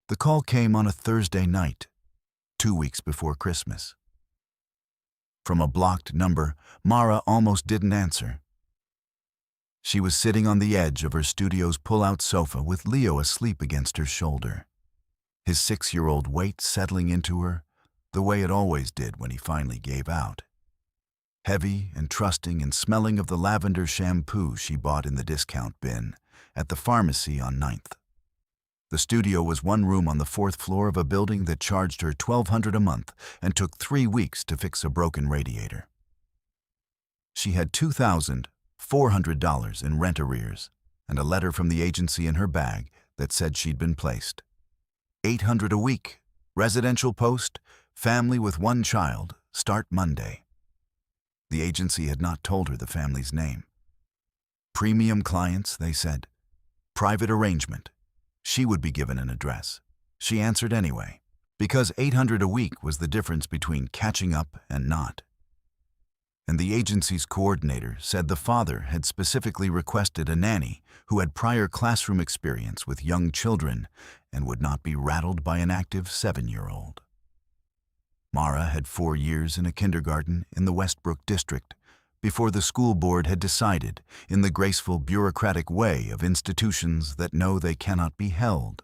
The call came on a Thursday night, 2 weeks before Christmas. From a blocked number, Mara almost didn't answer. She was sitting on the edge of her studio's pull-out sofa with Leo asleep against her shoulder, his 6-year-old weight settling into her the way it always did when he finally gave out. Heavy and trusting and smelling of the lavender shampoo she bought in the discount bin at the pharmacy on 9th. The studio was one room on the 4th floor of a building that charged her $1,200 a month and took 3 weeks to fix a broken radiator. She had $2,400 in rent arrears and a letter from the agency in her bag that said she'd been placed. $800 a week, residential post, family with 1 child, start Monday. The agency had not told her the family's name. Premium clients, they said. Private arrangement. She would be given an address. She answered anyway, because $800 a week was the difference between catching up and not. And the agency's coordinator said the father had specifically requested a nanny who had prior classroom experience with young children and would not be rattled by an active 7-year-old. Mara had 4 years in a kindergarten in the Westbrook district before the school board had decided, in the graceful bureaucratic way of institutions that know they cannot be held,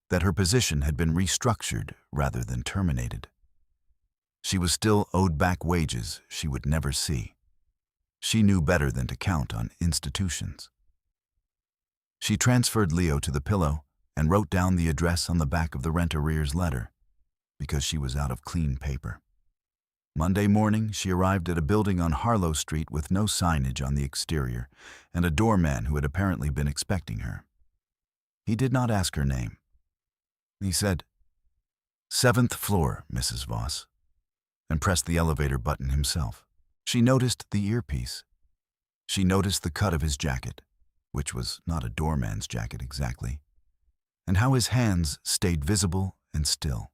that her position had been restructured rather than terminated. She was still owed back wages she would never see. She knew better than to count on institutions. She transferred Leo to the pillow and wrote down the address on the back of the rent arrears letter, because she was out of clean paper. Monday morning, she arrived at a building on Harlow Street with no signage on the exterior and a doorman who had apparently been expecting her. He did not ask her name. He said, "7th floor, Mrs. Voss," and pressed the elevator button himself. She noticed the earpiece. She noticed the cut of his jacket, which was not a doorman's jacket exactly, and how his hands stayed visible and still.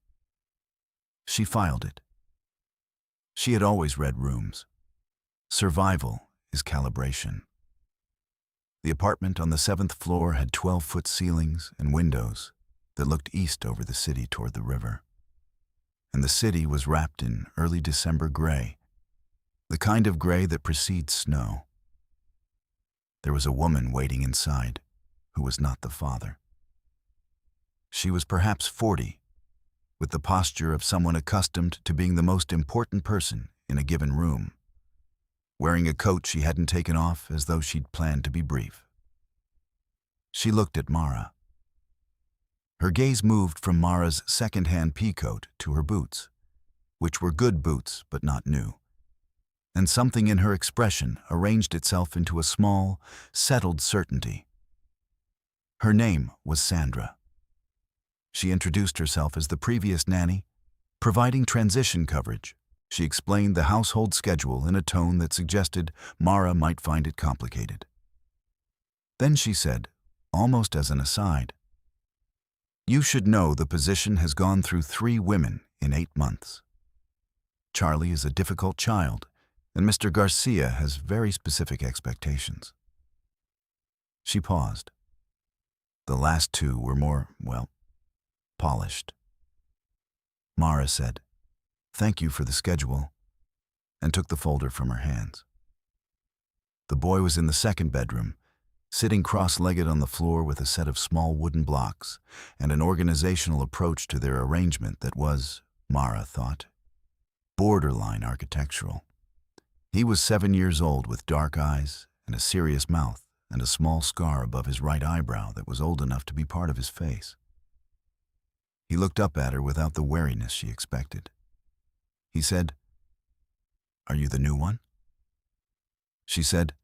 She filed it. She had always read rooms. Survival is calibration. The apartment on the 7th floor had 12-foot ceilings and windows that looked east over the city toward the river. And the city was wrapped in early December gray, the kind of gray that precedes snow. There was a woman waiting inside who was not the father. She was perhaps 40, with the posture of someone accustomed to being the most important person in a given room, wearing a coat she hadn't taken off as though she'd planned to be brief. She looked at Mara. Her gaze moved from Mara's second-hand peacoat to her boots, which were good boots but not new, and something in her expression arranged itself into a small, settled certainty. Her name was Sandra. She introduced herself as the previous nanny, providing transition coverage. She explained the household schedule in a tone that suggested Mara might find it complicated. Then she said, almost as an aside, "You should know the position has gone through 3 women in 8 months. Charlie is a difficult child, and Mr. Garcia has very specific expectations." She paused. The last 2 were more, polished. Mara said, "Thank you for the schedule," and took the folder from her hands. The boy was in the 2nd bedroom, sitting cross-legged on the floor with a set of small wooden blocks and an organizational approach to their arrangement that was, Mara thought, borderline architectural. He was 7 years old with dark eyes and a serious mouth and a small scar above his right eyebrow that was old enough to be part of his face. He looked up at her without the wariness she expected. He said, "Are you the new one?" She said,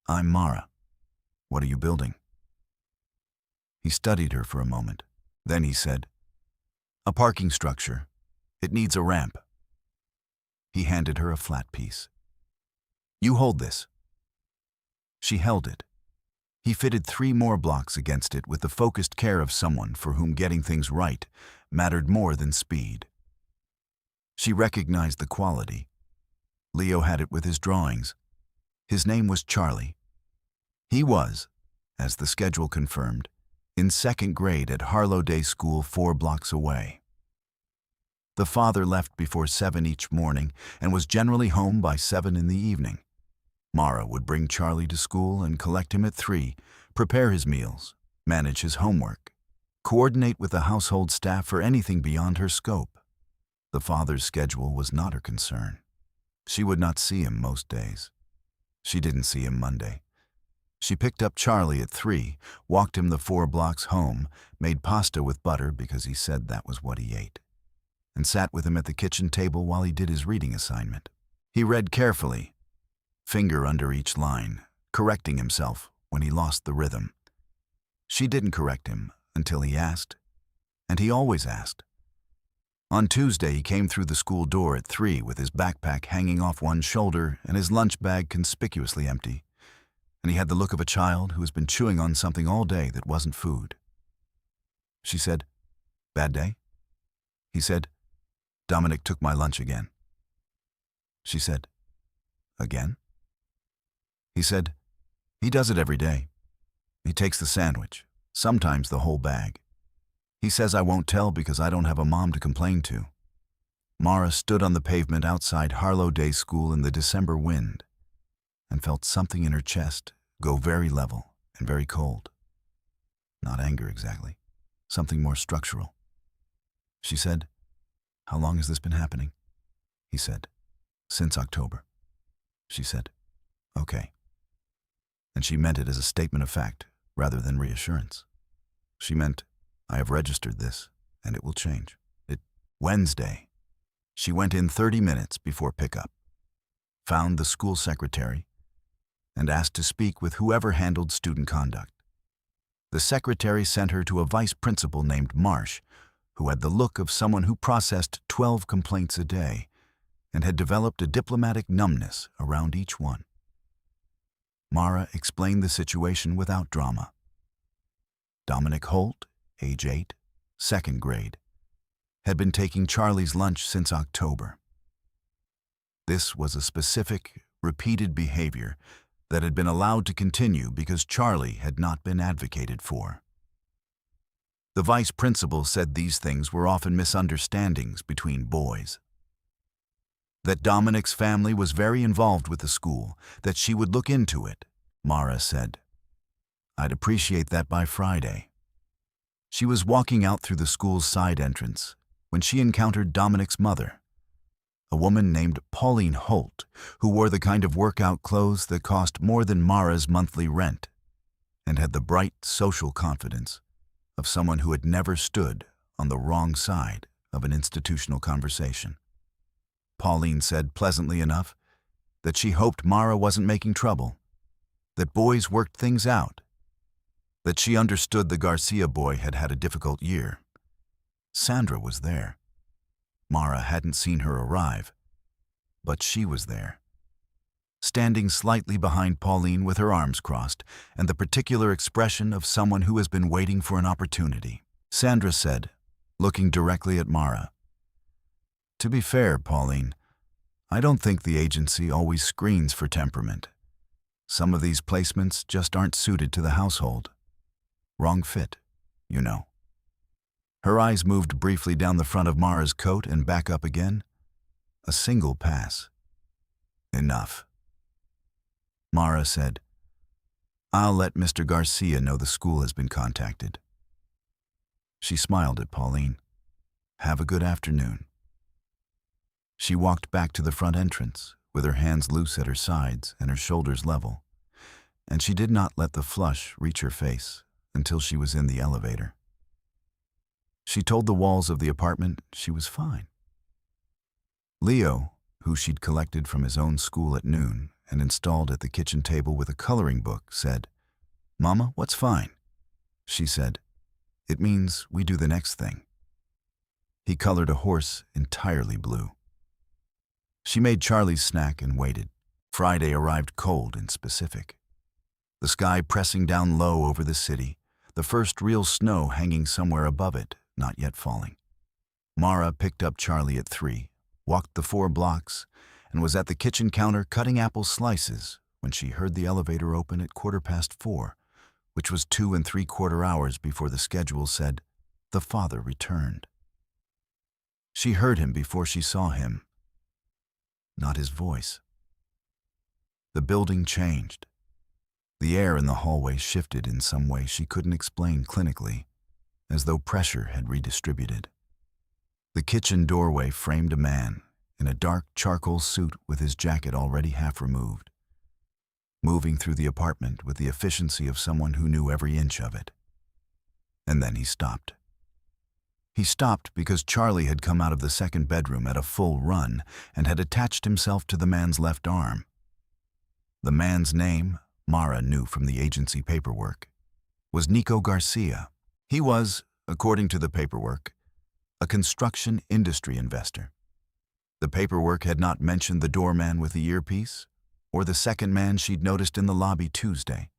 "I'm Mara. What are you building?" He studied her for a moment. Then he said, "A parking structure. It needs a ramp." He handed her a flat piece. "You hold this." She held it. He fitted 3 more blocks against it with the focused care of someone for whom getting things right mattered more than speed. She recognized the quality. Leo had it with his drawings. His name was Charlie. He was, as the schedule confirmed, in second grade at Harlow Day School 4 blocks away. The father left before 7 each morning and was generally home by 7 in the evening. Mara would bring Charlie to school and collect him at 3, prepare his meals, manage his homework, coordinate with the household staff for anything beyond her scope. The father's schedule was not her concern. She would not see him most days. She didn't see him Monday. She picked up Charlie at 3, walked him the 4 blocks home, made pasta with butter because he said that was what he ate, and sat with him at the kitchen table while he did his reading assignment. He read carefully, finger under each line, correcting himself when he lost the rhythm. She didn't correct him until he asked, and he always asked. On Tuesday, he came through the school door at 3 with his backpack hanging off one shoulder and his lunch bag conspicuously empty, and he had the look of a child who has been chewing on something all day that wasn't food. She said, "Bad day?" He said, "Dominic took my lunch again." She said, "Again?" He said, "He does it every day. He takes the sandwich, sometimes the whole bag. He says I won't tell because I don't have a mom to complain to." Mara stood on the pavement outside Harlow Day School in the December wind and felt something in her chest go very level and very cold. Not anger exactly, something more structural. She said, "How long has this been happening?" He said, "Since October." She said, "Okay." And she meant it as a statement of fact rather than reassurance. She meant, "I have registered this, and it will change." Wednesday. She went in 30 minutes before pickup, found the school secretary, and asked to speak with whoever handled student conduct. The secretary sent her to a vice principal named Marsh, who had the look of someone who processed 12 complaints a day and had developed a diplomatic numbness around each one. Mara explained the situation without drama. Dominic Holt, age 8, second grade, had been taking Charlie's lunch since October. This was a specific, repeated behavior that had been allowed to continue because Charlie had not been advocated for. The vice principal said these things were often misunderstandings between boys. That Dominic's family was very involved with the school, that she would look into it, Mara said. "I'd appreciate that by Friday." She was walking out through the school's side entrance when she encountered Dominic's mother, a woman named Pauline Holt, who wore the kind of workout clothes that cost more than Mara's monthly rent and had the bright social confidence of someone who had never stood on the wrong side of an institutional conversation. Pauline said pleasantly enough that she hoped Mara wasn't making trouble, that boys worked things out, that she understood the Garcia boy had had a difficult year. Sandra was there. Mara hadn't seen her arrive, but she was there, standing slightly behind Pauline with her arms crossed and the particular expression of someone who has been waiting for an opportunity. Sandra said, looking directly at Mara, "To be fair, Pauline, I don't think the agency always screens for temperament. Some of these placements just aren't suited to the household. Wrong fit, you know." Her eyes moved briefly down the front of Mara's coat and back up again. A single pass. "Enough." Mara said, "I'll let Mr. Garcia know the school has been contacted." She smiled at Pauline. "Have a good afternoon." She walked back to the front entrance, with her hands loose at her sides and her shoulders level, and she did not let the flush reach her face until she was in the elevator. She told the walls of the apartment she was fine. Leo, who she'd collected from his own school at noon and installed at the kitchen table with a coloring book, said, "Mama, what's fine?" She said, "It means we do the next thing." He colored a horse entirely blue. She made Charlie's snack and waited. Friday arrived cold and specific. The sky pressing down low over the city, the first real snow hanging somewhere above it, not yet falling. Mara picked up Charlie at 3, walked the 4 blocks, and was at the kitchen counter cutting apple slices when she heard the elevator open at 4:15, which was 2¾ hours before the schedule said the father returned. She heard him before she saw him, not his voice. The building changed. The air in the hallway shifted in some way she couldn't explain clinically, as though pressure had redistributed. The kitchen doorway framed a man in a dark charcoal suit with his jacket already half removed, moving through the apartment with the efficiency of someone who knew every inch of it. And then he stopped. He stopped because Charlie had come out of the second bedroom at a full run and had attached himself to the man's left arm. The man's name, Mara knew from the agency paperwork, was Nico Garcia. He was, according to the paperwork, a construction industry investor. The paperwork had not mentioned the doorman with the earpiece, or the second man she'd noticed in the lobby Tuesday,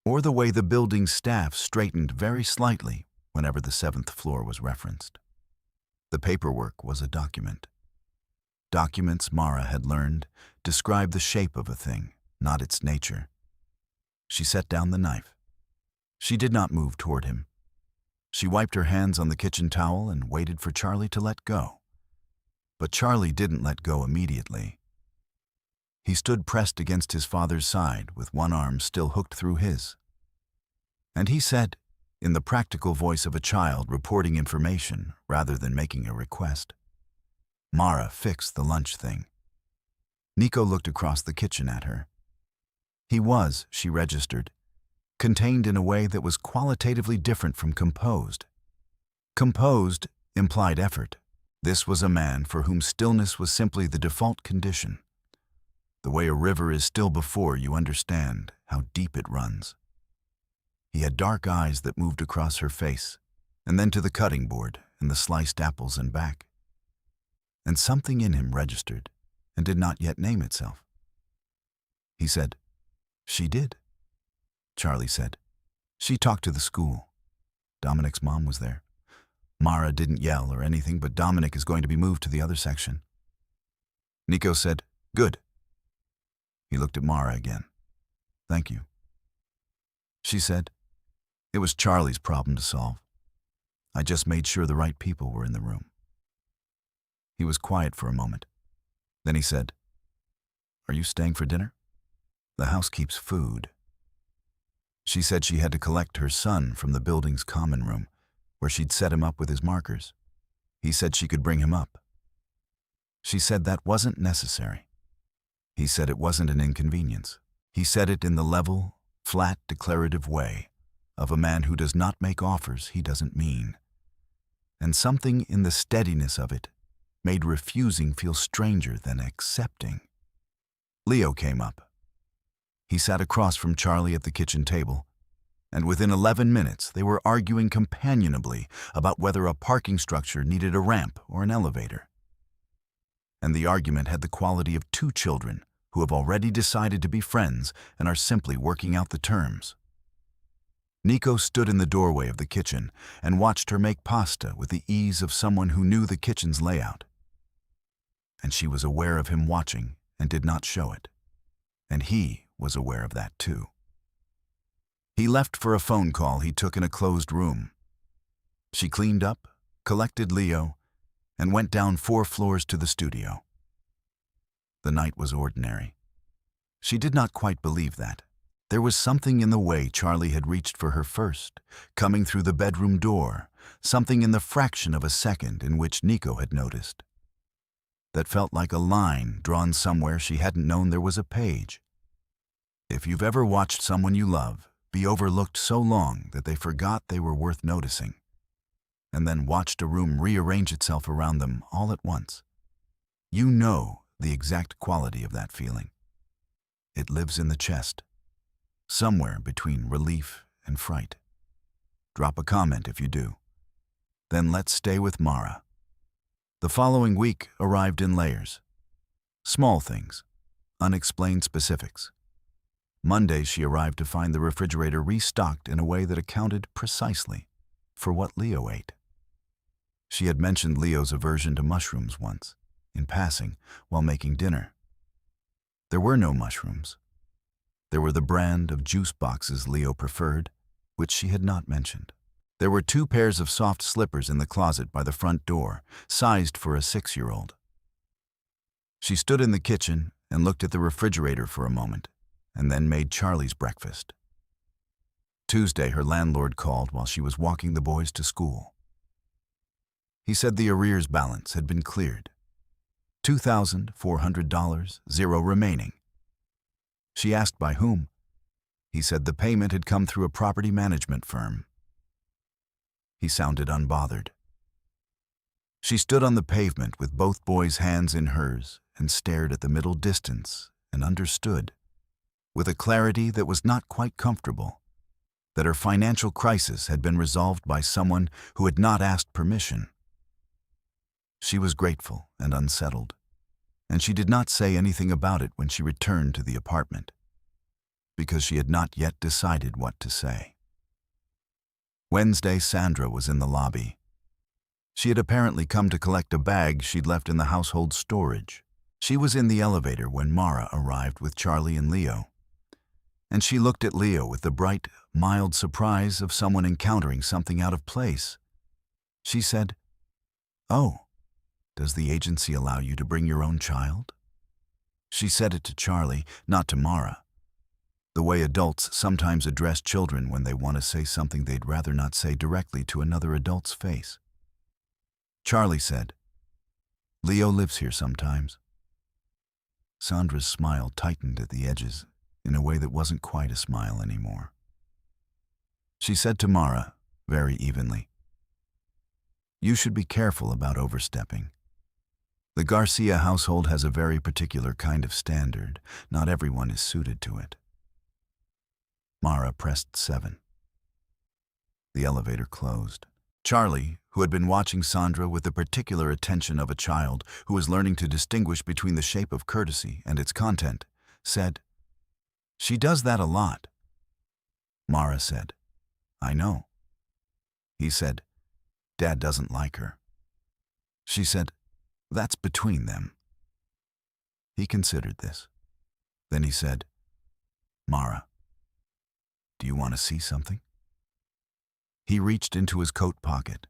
or the way the building's staff straightened very slightly whenever the 7th floor was referenced. The paperwork was a document. Documents, Mara had learned, described the shape of a thing, not its nature. She set down the knife. She did not move toward him. She wiped her hands on the kitchen towel and waited for Charlie to let go. But Charlie didn't let go immediately. He stood pressed against his father's side with one arm still hooked through his. And he said, in the practical voice of a child reporting information rather than making a request, "Mara, fix the lunch thing." Nico looked across the kitchen at her. He was, she registered, contained in a way that was qualitatively different from composed. Composed implied effort. This was a man for whom stillness was simply the default condition. The way a river is still before you understand how deep it runs. He had dark eyes that moved across her face, and then to the cutting board and the sliced apples and back. And something in him registered and did not yet name itself. He said, "She did." Charlie said, "She talked to the school. Dominic's mom was there. Mara didn't yell or anything, but Dominic is going to be moved to the other section." Nico said, "Good." He looked at Mara again. "Thank you." She said, "It was Charlie's problem to solve. I just made sure the right people were in the room." He was quiet for a moment. Then he said, "Are you staying for dinner? The house keeps food." She said she had to collect her son from the building's common room, where she'd set him up with his markers. He said she could bring him up. She said that wasn't necessary. He said it wasn't an inconvenience. He said it in the level, flat, declarative way of a man who does not make offers he doesn't mean. And something in the steadiness of it made refusing feel stranger than accepting. Leo came up. He sat across from Charlie at the kitchen table, and within 11 minutes they were arguing companionably about whether a parking structure needed a ramp or an elevator. And the argument had the quality of two children who have already decided to be friends and are simply working out the terms. Nico stood in the doorway of the kitchen and watched her make pasta with the ease of someone who knew the kitchen's layout. And she was aware of him watching and did not show it. And he was aware of that too. He left for a phone call he took in a closed room. She cleaned up, collected Leo, and went down 4 floors to the studio. The night was ordinary. She did not quite believe that. There was something in the way Charlie had reached for her first, coming through the bedroom door, something in the fraction of a second in which Nico had noticed, that felt like a line drawn somewhere she hadn't known there was a page. If you've ever watched someone you love be overlooked so long that they forgot they were worth noticing, and then watched a room rearrange itself around them all at once, you know the exact quality of that feeling. It lives in the chest, somewhere between relief and fright. Drop a comment if you do. Then let's stay with Mara. The following week arrived in layers. Small things, unexplained specifics. Monday she arrived to find the refrigerator restocked in a way that accounted precisely for what Leo ate. She had mentioned Leo's aversion to mushrooms once, in passing, while making dinner. There were no mushrooms. There were the brand of juice boxes Leo preferred, which she had not mentioned. There were 2 pairs of soft slippers in the closet by the front door, sized for a 6-year-old. She stood in the kitchen and looked at the refrigerator for a moment, and then made Charlie's breakfast. Tuesday, her landlord called while she was walking the boys to school. He said the arrears balance had been cleared. $2,400, 0 remaining. She asked by whom. He said the payment had come through a property management firm. He sounded unbothered. She stood on the pavement with both boys' hands in hers and stared at the middle distance and understood, with a clarity that was not quite comfortable, that her financial crisis had been resolved by someone who had not asked permission. She was grateful and unsettled, and she did not say anything about it when she returned to the apartment, because she had not yet decided what to say. Wednesday, Sandra was in the lobby. She had apparently come to collect a bag she'd left in the household storage. She was in the elevator when Mara arrived with Charlie and Leo, and she looked at Leo with the bright, mild surprise of someone encountering something out of place. She said, "Oh, does the agency allow you to bring your own child?" She said it to Charlie, not to Mara, the way adults sometimes address children when they want to say something they'd rather not say directly to another adult's face. Charlie said, "Leo lives here sometimes." Sandra's smile tightened at the edges in a way that wasn't quite a smile anymore. She said to Mara, very evenly, "You should be careful about overstepping. The Garcia household has a very particular kind of standard. Not everyone is suited to it." Mara pressed 7. The elevator closed. Charlie, who had been watching Sandra with the particular attention of a child who was learning to distinguish between the shape of courtesy and its content, said, "She does that a lot." Mara said, "I know." He said, "Dad doesn't like her." She said, "That's between them." He considered this. Then he said, "Mara, do you want to see something?" He reached into his coat pocket.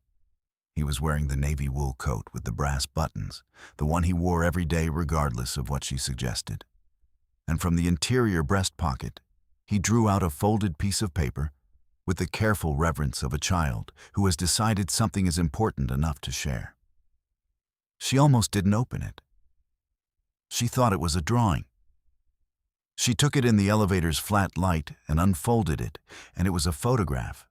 He was wearing the navy wool coat with the brass buttons, the one he wore every day regardless of what she suggested. And from the interior breast pocket, he drew out a folded piece of paper with the careful reverence of a child who has decided something is important enough to share. She almost didn't open it. She thought it was a drawing. She took it in the elevator's flat light and unfolded it, and it was a photograph,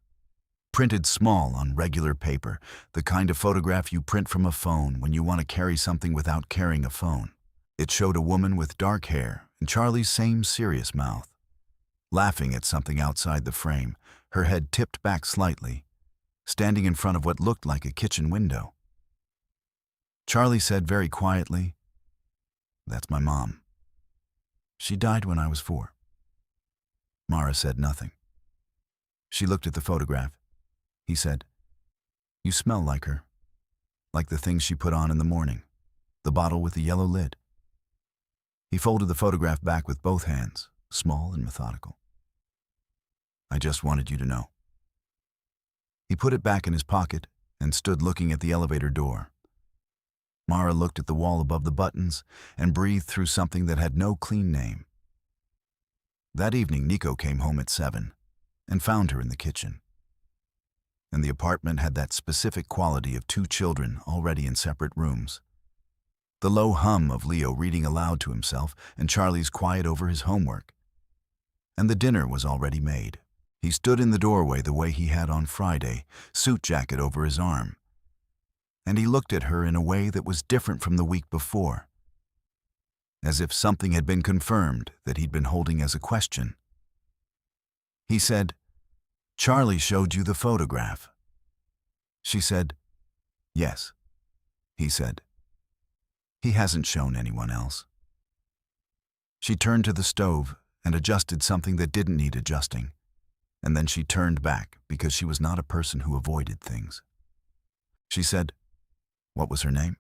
printed small on regular paper, the kind of photograph you print from a phone when you want to carry something without carrying a phone. It showed a woman with dark hair and Charlie's same serious mouth, laughing at something outside the frame, her head tipped back slightly, standing in front of what looked like a kitchen window. Charlie said very quietly, "That's my mom. She died when I was 4. Mara said nothing. She looked at the photograph. He said, "You smell like her, like the things she put on in the morning, the bottle with the yellow lid." He folded the photograph back with both hands, small and methodical. "I just wanted you to know." He put it back in his pocket and stood looking at the elevator door. Mara looked at the wall above the buttons and breathed through something that had no clean name. That evening, Nico came home at 7 and found her in the kitchen. And the apartment had that specific quality of 2 children already in separate rooms. The low hum of Leo reading aloud to himself and Charlie's quiet over his homework. And the dinner was already made. He stood in the doorway the way he had on Friday, suit jacket over his arm. And he looked at her in a way that was different from the week before, as if something had been confirmed that he'd been holding as a question. He said, "Charlie showed you the photograph." She said, "Yes," he said. "He hasn't shown anyone else." She turned to the stove and adjusted something that didn't need adjusting, and then she turned back because she was not a person who avoided things. She said, "What was her name?"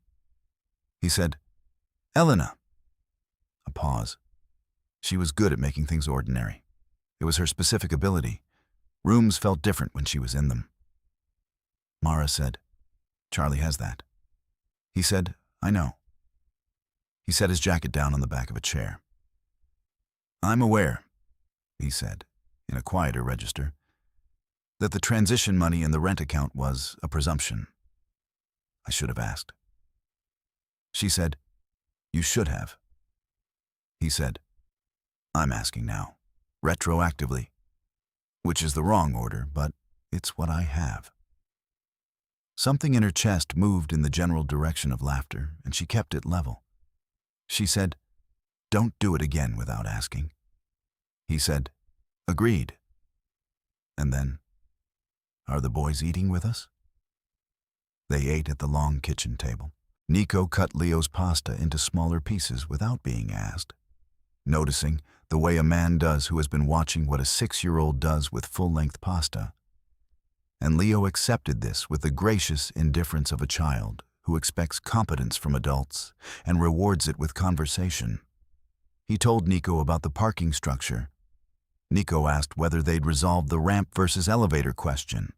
He said, "Elena." A pause. She was good at making things ordinary. It was her specific ability. Rooms felt different when she was in them. Mara said, "Charlie has that." He said, "I know." He set his jacket down on the back of a chair. "I'm aware," he said, in a quieter register, "that the transition money in the rent account was a presumption. I should have asked." She said, "You should have." He said, "I'm asking now, retroactively, which is the wrong order, but it's what I have." Something in her chest moved in the general direction of laughter, and she kept it level. She said, "Don't do it again without asking." He said, "Agreed." And then, "Are the boys eating with us?" They ate at the long kitchen table. Nico cut Leo's pasta into smaller pieces without being asked, noticing the way a man does who has been watching what a 6-year-old does with full-length pasta. And Leo accepted this with the gracious indifference of a child who expects competence from adults and rewards it with conversation. He told Nico about the parking structure. Nico asked whether they'd resolved the ramp versus elevator question.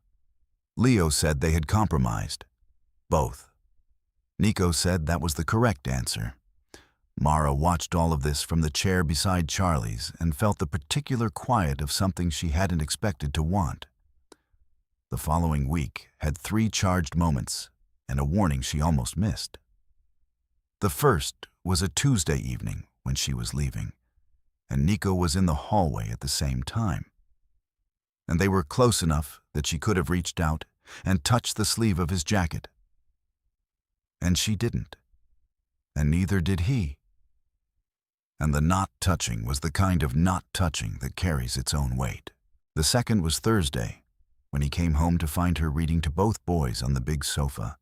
Leo said they had compromised. Both. Nico said that was the correct answer. Mara watched all of this from the chair beside Charlie's and felt the particular quiet of something she hadn't expected to want. The following week had 3 charged moments and a warning she almost missed. The first was a Tuesday evening when she was leaving, and Nico was in the hallway at the same time. And they were close enough that she could have reached out and touched the sleeve of his jacket. And she didn't, and neither did he. And the not touching was the kind of not touching that carries its own weight. The second was Thursday, when he came home to find her reading to both boys on the big sofa.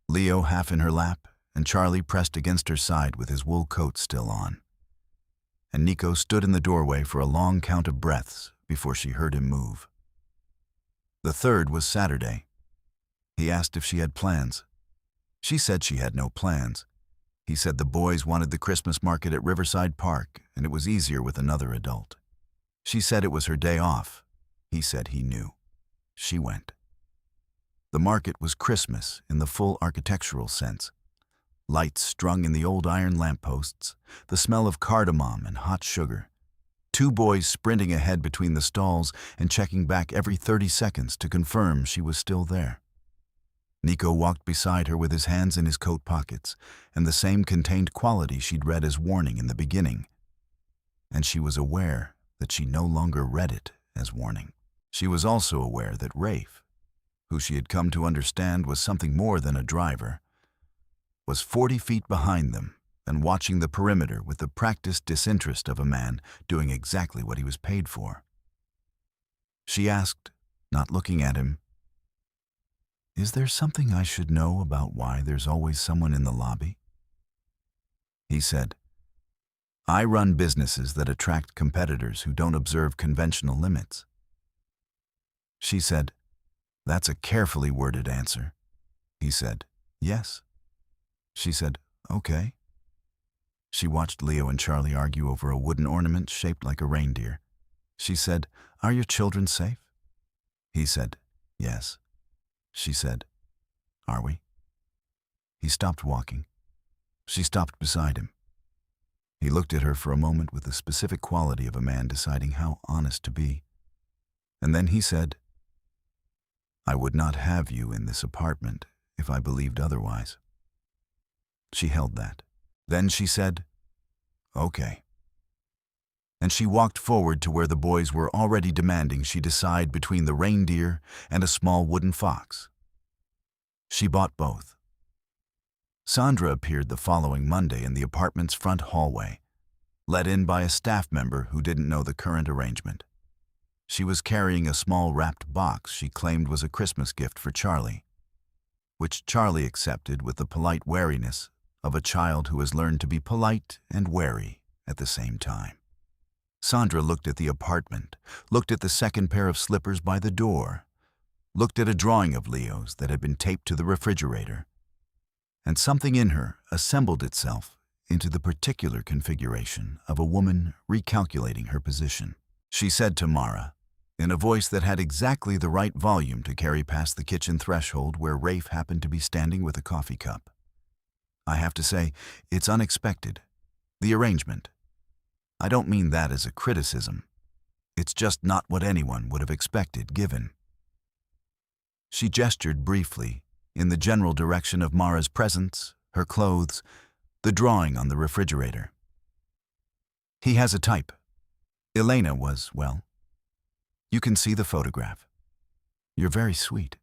Leo half in her lap, and Charlie pressed against her side with his wool coat still on. And Nico stood in the doorway for a long count of breaths before she heard him move. The third was Saturday. He asked if she had plans. She said she had no plans. He said the boys wanted the Christmas market at Riverside Park, and it was easier with another adult. She said it was her day off. He said he knew. She went. The market was Christmas in the full architectural sense. Lights strung in the old iron lampposts, the smell of cardamom and hot sugar. 2 boys sprinting ahead between the stalls and checking back every 30 seconds to confirm she was still there. Nico walked beside her with his hands in his coat pockets, and the same contained quality she'd read as warning in the beginning. And she was aware that she no longer read it as warning. She was also aware that Rafe, who she had come to understand was something more than a driver, was 40 feet behind them and watching the perimeter with the practiced disinterest of a man doing exactly what he was paid for. She asked, not looking at him, "Is there something I should know about why there's always someone in the lobby?" He said, "I run businesses that attract competitors who don't observe conventional limits." She said, "That's a carefully worded answer." He said, "Yes." She said, "Okay." She watched Leo and Charlie argue over a wooden ornament shaped like a reindeer. She said, "Are your children safe?" He said, "Yes." She said, "Are we?" He stopped walking. She stopped beside him. He looked at her for a moment with the specific quality of a man deciding how honest to be. And then he said, "I would not have you in this apartment if I believed otherwise." She held that. Then she said, "Okay." And she walked forward to where the boys were already demanding she decide between the reindeer and a small wooden fox. She bought both. Sandra appeared the following Monday in the apartment's front hallway, let in by a staff member who didn't know the current arrangement. She was carrying a small wrapped box she claimed was a Christmas gift for Charlie, which Charlie accepted with the polite wariness of a child who has learned to be polite and wary at the same time. Sandra looked at the apartment, looked at the second pair of slippers by the door, looked at a drawing of Leo's that had been taped to the refrigerator, and something in her assembled itself into the particular configuration of a woman recalculating her position. She said to Mara, in a voice that had exactly the right volume to carry past the kitchen threshold where Rafe happened to be standing with a coffee cup, "I have to say, it's unexpected. The arrangement. I don't mean that as a criticism. It's just not what anyone would have expected given." She gestured briefly in the general direction of Mara's presence, her clothes, the drawing on the refrigerator. "He has a type. Elena was, well, you can see the photograph. You're very sweet.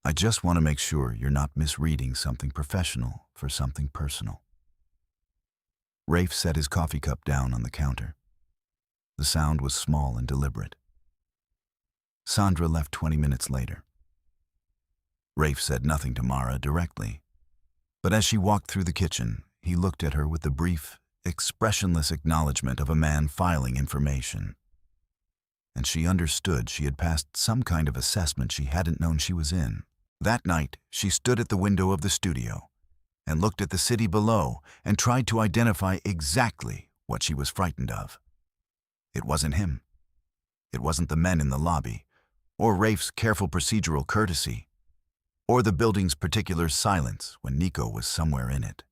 I just want to make sure you're not misreading something professional for something personal." Rafe set his coffee cup down on the counter. The sound was small and deliberate. Sandra left 20 minutes later. Rafe said nothing to Mara directly, but as she walked through the kitchen, he looked at her with the brief, expressionless acknowledgement of a man filing information. And she understood she had passed some kind of assessment she hadn't known she was in. That night, she stood at the window of the studio and looked at the city below and tried to identify exactly what she was frightened of. It wasn't him. It wasn't the men in the lobby, or Rafe's careful procedural courtesy, or the building's particular silence when Nico was somewhere in it.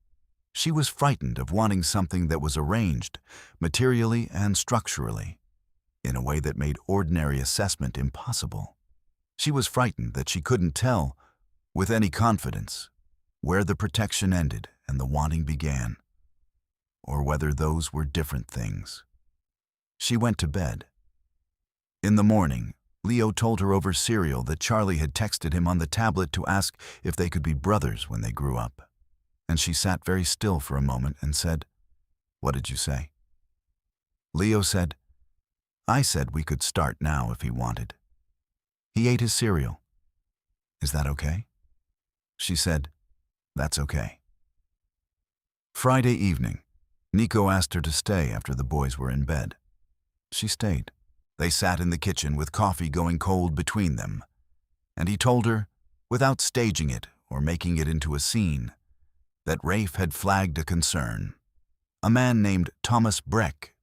She was frightened of wanting something that was arranged, materially and structurally, in a way that made ordinary assessment impossible. She was frightened that she couldn't tell, with any confidence, where the protection ended and the wanting began, or whether those were different things. She went to bed. In the morning, Leo told her over cereal that Charlie had texted him on the tablet to ask if they could be brothers when they grew up. And she sat very still for a moment and said, "What did you say?" Leo said, "I said we could start now if he wanted." He ate his cereal. "Is that okay?" She said, "That's okay." Friday evening, Nico asked her to stay after the boys were in bed. She stayed. They sat in the kitchen with coffee going cold between them, and he told her, without staging it or making it into a scene, that Rafe had flagged a concern. A man named Thomas Breck,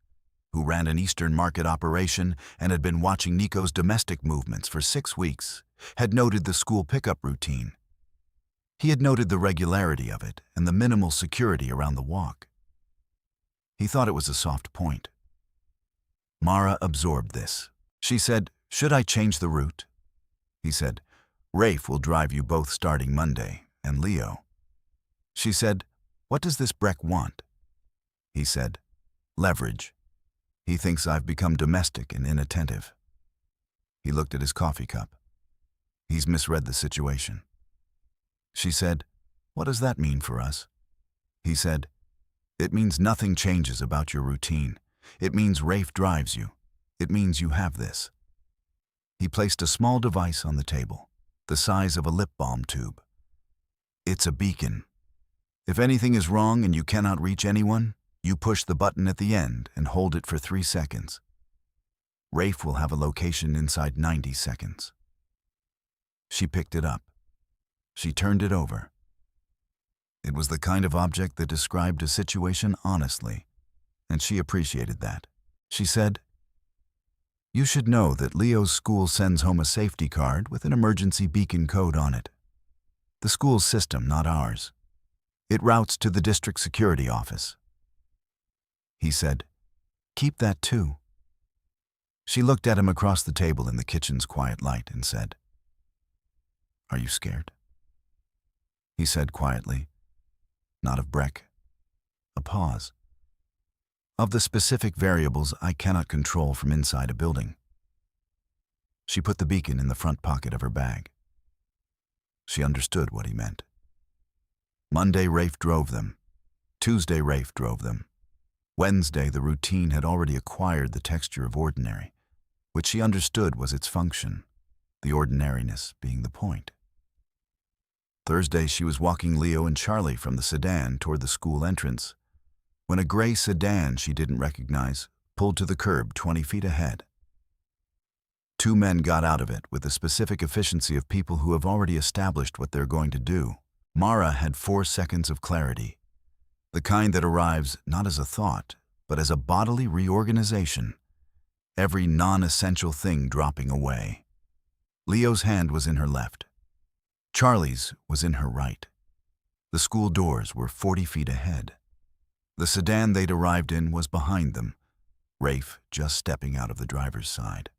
who ran an Eastern Market operation and had been watching Nico's domestic movements for 6 weeks, had noted the school pickup routine. He had noted the regularity of it and the minimal security around the walk. He thought it was a soft point. Mara absorbed this. She said, "Should I change the route?" He said, "Rafe will drive you both starting Monday, and Leo." She said, "What does this Breck want?" He said, "Leverage. He thinks I've become domestic and inattentive." He looked at his coffee cup. "He's misread the situation." She said, "What does that mean for us?" He said, "It means nothing changes about your routine. It means Rafe drives you. It means you have this." He placed a small device on the table, the size of a lip balm tube. "It's a beacon. If anything is wrong and you cannot reach anyone, you push the button at the end and hold it for 3 seconds. Rafe will have a location inside 90 seconds. She picked it up. She turned it over. It was the kind of object that described a situation honestly, and she appreciated that. She said, "You should know that Leo's school sends home a safety card with an emergency beacon code on it. The school's system, not ours. It routes to the district security office." He said, "Keep that too." She looked at him across the table in the kitchen's quiet light and said, "Are you scared?" He said quietly, "Not of Breck." A pause. "Of the specific variables I cannot control from inside a building." She put the beacon in the front pocket of her bag. She understood what he meant. Monday, Rafe drove them. Tuesday, Rafe drove them. Wednesday, the routine had already acquired the texture of ordinary, which she understood was its function, the ordinariness being the point. Thursday, she was walking Leo and Charlie from the sedan toward the school entrance, when a gray sedan she didn't recognize pulled to the curb 20 feet ahead. 2 men got out of it with the specific efficiency of people who have already established what they're going to do. Mara had 4 seconds of clarity. the kind that arrives not as a thought, but as a bodily reorganization, every non-essential thing dropping away. Leo's hand was in her left. Charlie's was in her right. The school doors were 40 feet ahead. The sedan they'd arrived in was behind them, Rafe just stepping out of the driver's side.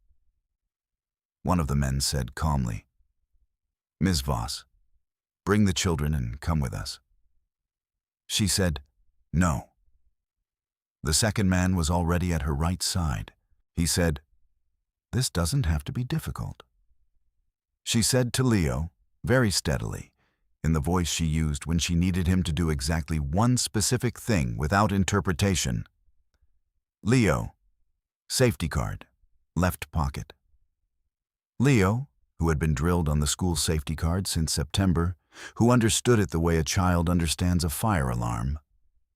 One of the men said calmly, "Ms. Voss, bring the children and come with us." She said, "No." The second man was already at her right side. He said, "This doesn't have to be difficult." She said to Leo, very steadily, in the voice she used when she needed him to do exactly one specific thing without interpretation, "Leo, safety card, left pocket." Leo, who had been drilled on the school safety card since September, who understood it the way a child understands a fire alarm,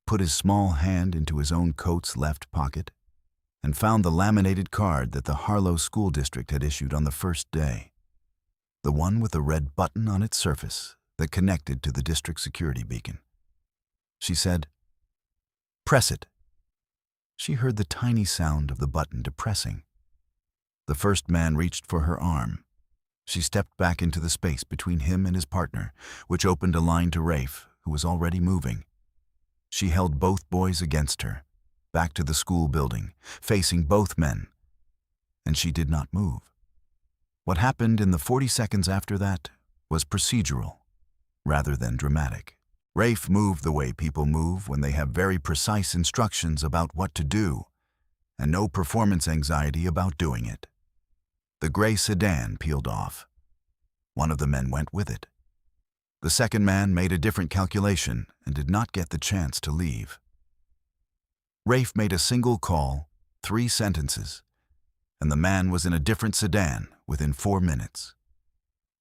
put his small hand into his own coat's left pocket and found the laminated card that the Harlow School District had issued on the first day, the one with a red button on its surface that connected to the district security beacon. She said, "Press it." She heard the tiny sound of the button depressing. The first man reached for her arm. She stepped back into the space between him and his partner, which opened a line to Rafe, who was already moving. She held both boys against her, back to the school building, facing both men, and she did not move. What happened in the 40 seconds after that was procedural, rather than dramatic. Rafe moved the way people move when they have very precise instructions about what to do, and no performance anxiety about doing it. The gray sedan peeled off. One of the men went with it. The second man made a different calculation and did not get the chance to leave. Rafe made a single call, 3 sentences, and the man was in a different sedan within 4 minutes.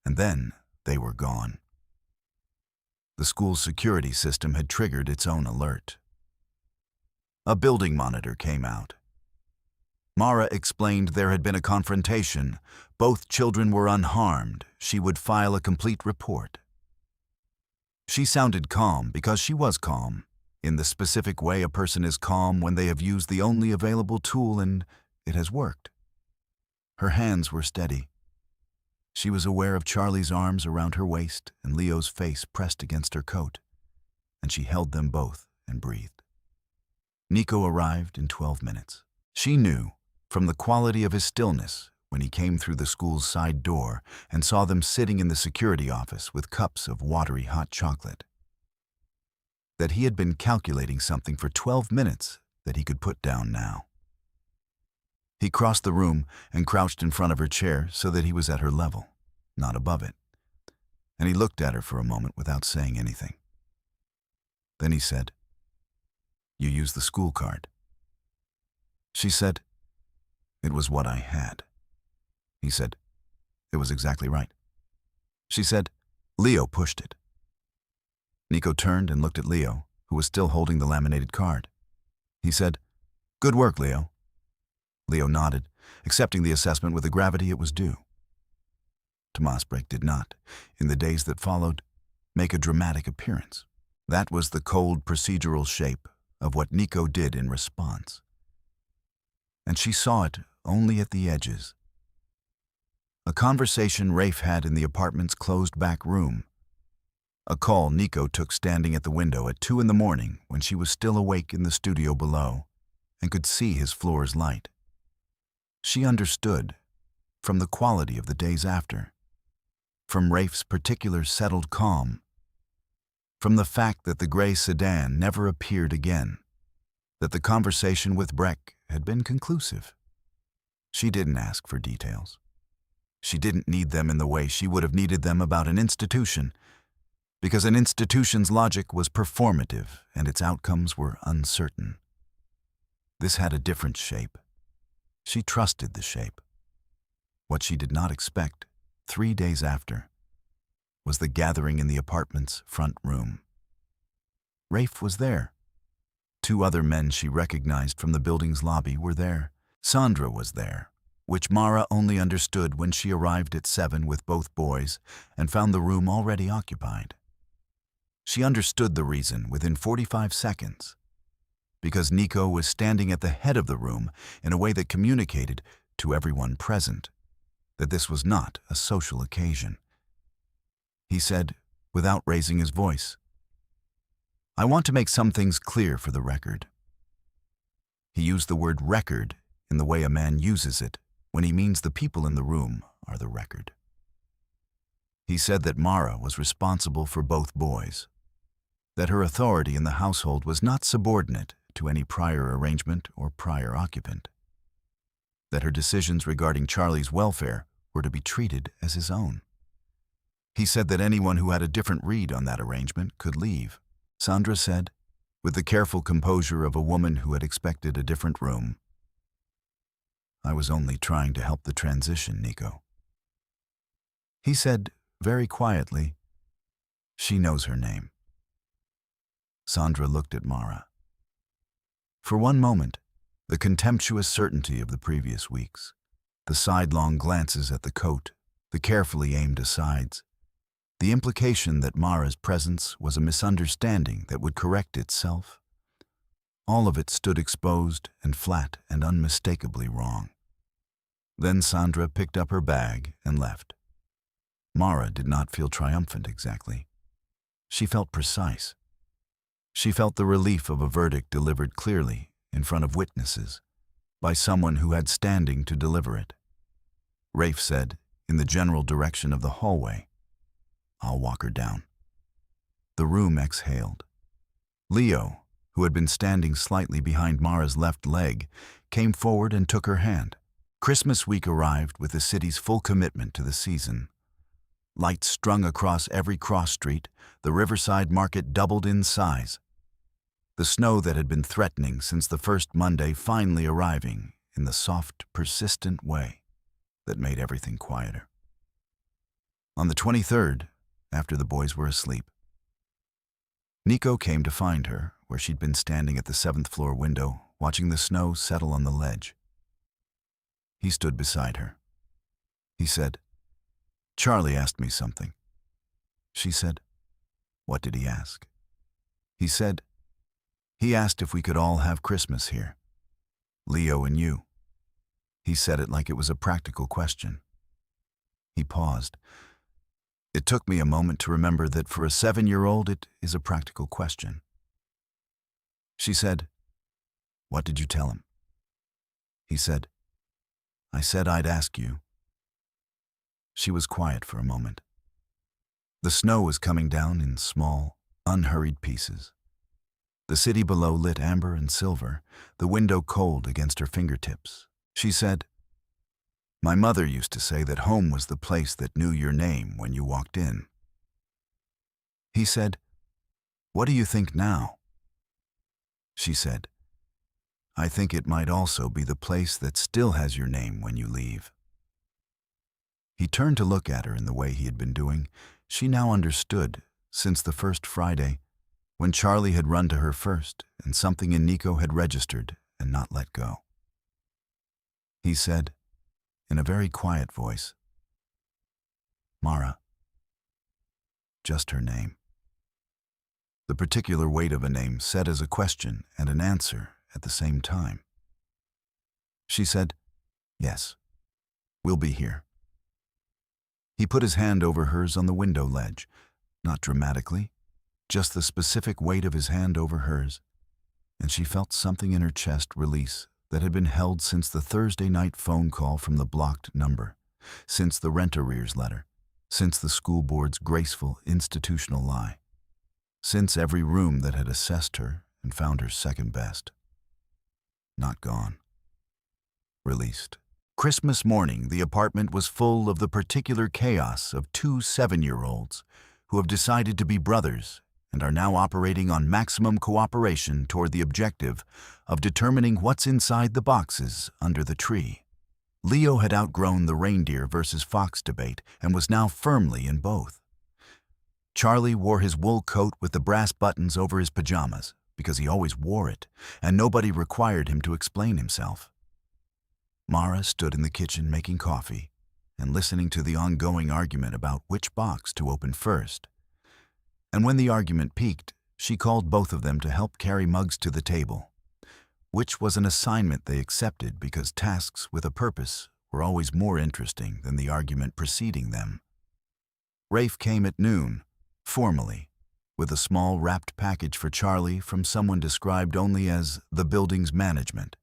And then they were gone. The school's security system had triggered its own alert. A building monitor came out. Mara explained there had been a confrontation. Both children were unharmed. She would file a complete report. She sounded calm because she was calm, in the specific way a person is calm when they have used the only available tool and it has worked. Her hands were steady. She was aware of Charlie's arms around her waist and Leo's face pressed against her coat, and she held them both and breathed. Nico arrived in 12 minutes. She knew, from the quality of his stillness when he came through the school's side door and saw them sitting in the security office with cups of watery hot chocolate, that he had been calculating something for 12 minutes that he could put down now. He crossed the room and crouched in front of her chair so that he was at her level, not above it, and he looked at her for a moment without saying anything. Then he said, "You used the school card." She said, "It was what I had." He said, "It was exactly right." She said, "Leo pushed it." Nico turned and looked at Leo, who was still holding the laminated card. He said, "Good work, Leo." Leo nodded, accepting the assessment with the gravity it was due. Tomasbrek did not, in the days that followed, make a dramatic appearance. That was the cold procedural shape of what Nico did in response. And she saw it only at the edges. A conversation Rafe had in the apartment's closed back room. A call Nico took standing at the window at 2 in the morning when she was still awake in the studio below and could see his floor's light. She understood, from the quality of the days after, from Rafe's particular settled calm, from the fact that the gray sedan never appeared again, that the conversation with Breck had been conclusive. She didn't ask for details. She didn't need them in the way she would have needed them about an institution, because an institution's logic was performative and its outcomes were uncertain. This had a different shape. She trusted the shape. What she did not expect, 3 days after, was the gathering in the apartment's front room. Rafe was there. 2 other men she recognized from the building's lobby were there. Sandra was there, which Mara only understood when she arrived at 7 with both boys and found the room already occupied. She understood the reason within 45 seconds. Because Nico was standing at the head of the room in a way that communicated to everyone present that this was not a social occasion. He said, without raising his voice, "I want to make some things clear for the record." He used the word record in the way a man uses it when he means the people in the room are the record. He said that Mara was responsible for both boys, that her authority in the household was not subordinate to any prior arrangement or prior occupant, that her decisions regarding Charlie's welfare were to be treated as his own. He said that anyone who had a different read on that arrangement could leave. Sandra said, with the careful composure of a woman who had expected a different room, "I was only trying to help the transition, Nico." He said, very quietly, "She knows her name." Sandra looked at Mara. For one moment, the contemptuous certainty of the previous weeks, the sidelong glances at the coat, the carefully aimed asides, the implication that Mara's presence was a misunderstanding that would correct itself, all of it stood exposed and flat and unmistakably wrong. Then Sandra picked up her bag and left. Mara did not feel triumphant exactly. She felt precise. She felt the relief of a verdict delivered clearly in front of witnesses by someone who had standing to deliver it. Rafe said, in the general direction of the hallway, "I'll walk her down." The room exhaled. Leo, who had been standing slightly behind Mara's left leg, came forward and took her hand. Christmas week arrived with the city's full commitment to the season. Lights strung across every cross street, the Riverside market doubled in size. The snow that had been threatening since the first Monday finally arriving in the soft, persistent way that made everything quieter. On the 23rd, after the boys were asleep, Nico came to find her where she'd been standing at the 7th floor window, watching the snow settle on the ledge. He stood beside her. He said, "Charlie asked me something." She said, "What did he ask?" He said, "He asked if we could all have Christmas here. Leo and you." He said it like it was a practical question. He paused. It took me a moment to remember that for a 7-year-old it is a practical question. She said, "What did you tell him?" He said, "I said I'd ask you." She was quiet for a moment. The snow was coming down in small, unhurried pieces. The city below lit amber and silver, the window cold against her fingertips. She said, "My mother used to say that home was the place that knew your name when you walked in." He said, "What do you think now?" She said, "I think it might also be the place that still has your name when you leave." He turned to look at her in the way he had been doing. She now understood, since the first Friday, when Charlie had run to her first and something in Nico had registered and not let go. He said, in a very quiet voice, "Mara." Just her name. The particular weight of a name said as a question and an answer at the same time. She said, "Yes, we'll be here." He put his hand over hers on the window ledge, not dramatically, just the specific weight of his hand over hers, and she felt something in her chest release that had been held since the Thursday night phone call from the blocked number, since the rent arrears letter, since the school board's graceful institutional lie, since every room that had assessed her and found her second best. Not gone. Released. Christmas morning, the apartment was full of the particular chaos of 2 7-year-olds who have decided to be brothers and are now operating on maximum cooperation toward the objective of determining what's inside the boxes under the tree. Leo had outgrown the reindeer versus fox debate and was now firmly in both. Charlie wore his wool coat with the brass buttons over his pajamas because he always wore it, and nobody required him to explain himself. Mara stood in the kitchen making coffee and listening to the ongoing argument about which box to open first. And when the argument peaked, she called both of them to help carry mugs to the table, which was an assignment they accepted because tasks with a purpose were always more interesting than the argument preceding them. Rafe came at noon, formally, with a small wrapped package for Charlie from someone described only as the building's management,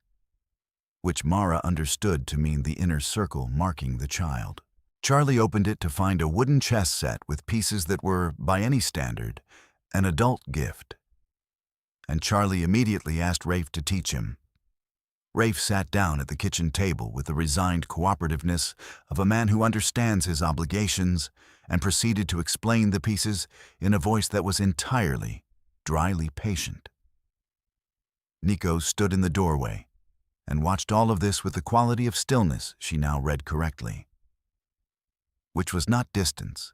which Mara understood to mean the inner circle marking the child. Charlie opened it to find a wooden chess set with pieces that were, by any standard, an adult gift. And Charlie immediately asked Rafe to teach him. Rafe sat down at the kitchen table with the resigned cooperativeness of a man who understands his obligations and proceeded to explain the pieces in a voice that was entirely, dryly patient. Nico stood in the doorway and watched all of this with the quality of stillness she now read correctly, which was not distance,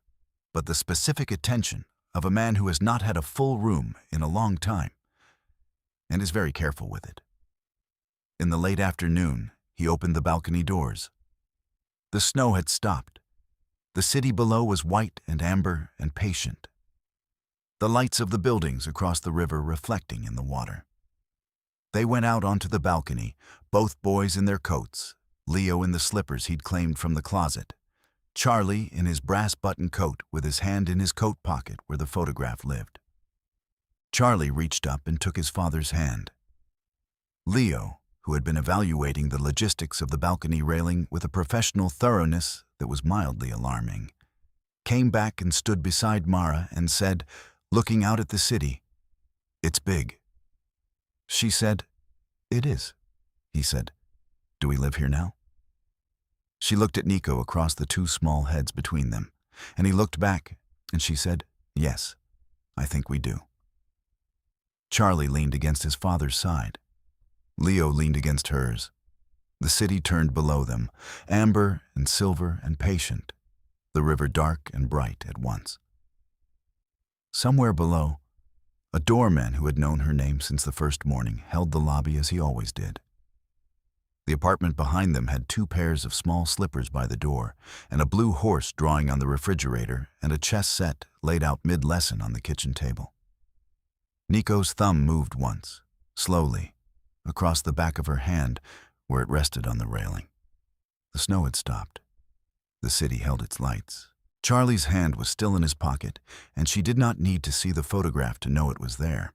but the specific attention of a man who has not had a full room in a long time and is very careful with it. In the late afternoon, he opened the balcony doors. The snow had stopped. The city below was white and amber and patient, the lights of the buildings across the river reflecting in the water. They went out onto the balcony, both boys in their coats, Leo in the slippers he'd claimed from the closet, Charlie in his brass button coat with his hand in his coat pocket where the photograph lived. Charlie reached up and took his father's hand. Leo, who had been evaluating the logistics of the balcony railing with a professional thoroughness that was mildly alarming, came back and stood beside Mara and said, looking out at the city, "It's big." She said, "It is," he said. "Do we live here now?" She looked at Nico across the two small heads between them, and he looked back, and she said, "Yes, I think we do." Charlie leaned against his father's side. Leo leaned against hers. The city turned below them, amber and silver and patient, the river dark and bright at once. Somewhere below, a doorman who had known her name since the first morning held the lobby as he always did. The apartment behind them had 2 pairs of small slippers by the door, and a blue horse drawing on the refrigerator, and a chess set laid out mid-lesson on the kitchen table. Nico's thumb moved once, slowly, across the back of her hand where it rested on the railing. The snow had stopped. The city held its lights. Charlie's hand was still in his pocket, and she did not need to see the photograph to know it was there.